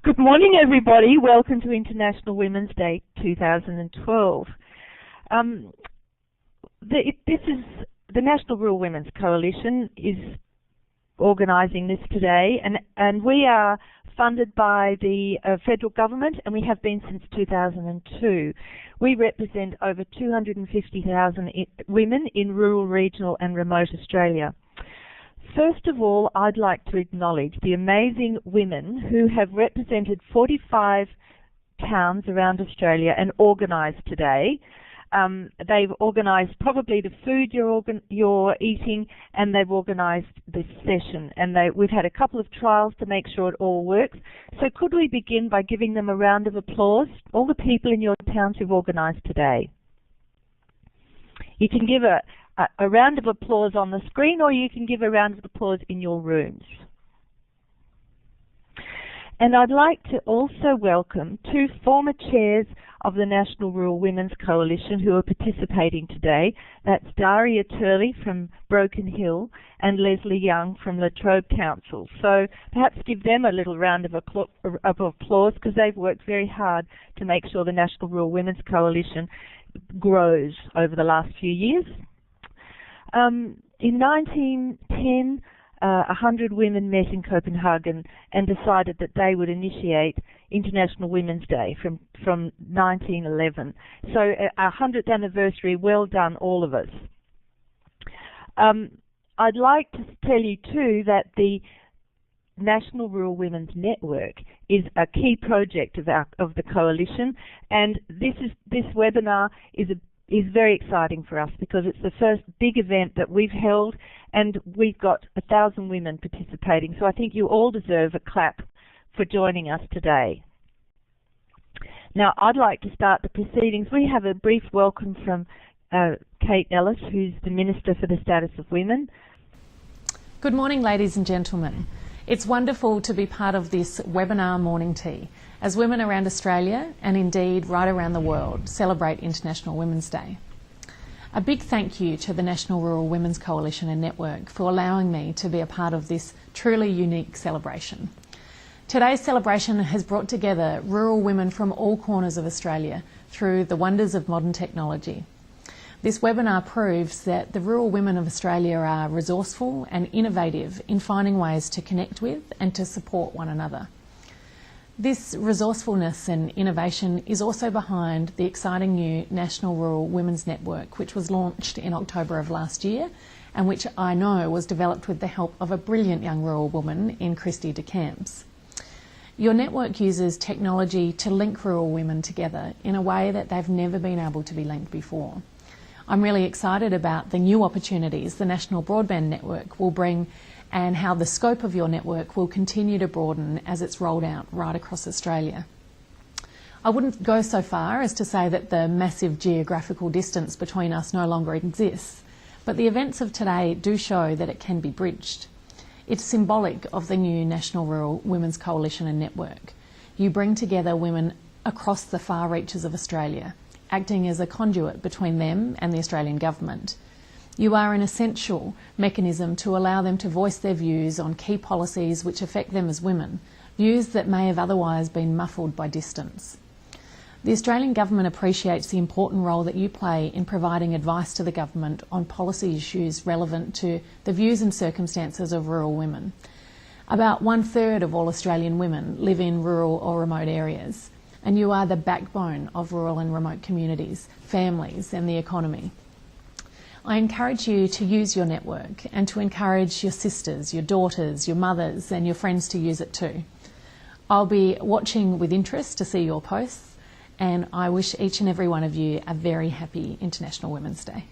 Good morning, everybody. Welcome to International Women's Day 2012. This is the National Rural Women's Coalition is organising this today, and we are funded by the federal government, and we have been since 2002. We represent over 250,000 women in rural, regional and remote Australia. First of all, I'd like to acknowledge the amazing women who have represented 45 towns around Australia and organised today. They've organised probably the food you're eating, and they've organised this session. And we've had a couple of trials to make sure it all works. So could we begin by giving them a round of applause, all the people in your towns who've organised today? You can give a round of applause on the screen, or you can give a round of applause in your rooms. And I'd like to also welcome two former chairs of the National Rural Women's Coalition who are participating today. That's Daria Turley from Broken Hill and Leslie Young from Latrobe Council. So perhaps give them a little round of applause, because they've worked very hard to make sure the National Rural Women's Coalition grows over the last few years. In 1910, 100 women met in Copenhagen and decided that they would initiate International Women's Day from 1911. So our 100th anniversary, well done all of us. I'd like to tell you too that the National Rural Women's Network is a key project of the coalition, and this webinar is very exciting for us because it's the first big event that we've held, and we've got 1,000 women participating. So I think you all deserve a clap for joining us today. Now I'd like to start the proceedings. We have a brief welcome from Kate Ellis, who's the Minister for the Status of Women. Good morning, ladies and gentlemen. It's wonderful to be part of this webinar morning tea as women around Australia, and indeed right around the world, celebrate International Women's Day. A big thank you to the National Rural Women's Coalition and Network for allowing me to be a part of this truly unique celebration. Today's celebration has brought together rural women from all corners of Australia through the wonders of modern technology. This webinar proves that the rural women of Australia are resourceful and innovative in finding ways to connect with and to support one another. This resourcefulness and innovation is also behind the exciting new National Rural Women's Network, which was launched in October of last year, and which I know was developed with the help of a brilliant young rural woman in Christy de Camps. Your network uses technology to link rural women together in a way that they've never been able to be linked before. I'm really excited about the new opportunities the National Broadband Network will bring, and how the scope of your network will continue to broaden as it's rolled out right across Australia. I wouldn't go so far as to say that the massive geographical distance between us no longer exists, but the events of today do show that it can be bridged. It's symbolic of the new National Rural Women's Coalition and Network. You bring together women across the far reaches of Australia, acting as a conduit between them and the Australian Government. You are an essential mechanism to allow them to voice their views on key policies which affect them as women, views that may have otherwise been muffled by distance. The Australian Government appreciates the important role that you play in providing advice to the Government on policy issues relevant to the views and circumstances of rural women. About 1/3 of all Australian women live in rural or remote areas, and you are the backbone of rural and remote communities, families and the economy. I encourage you to use your network and to encourage your sisters, your daughters, your mothers and your friends to use it too. I'll be watching with interest to see your posts, and I wish each and every one of you a very happy International Women's Day.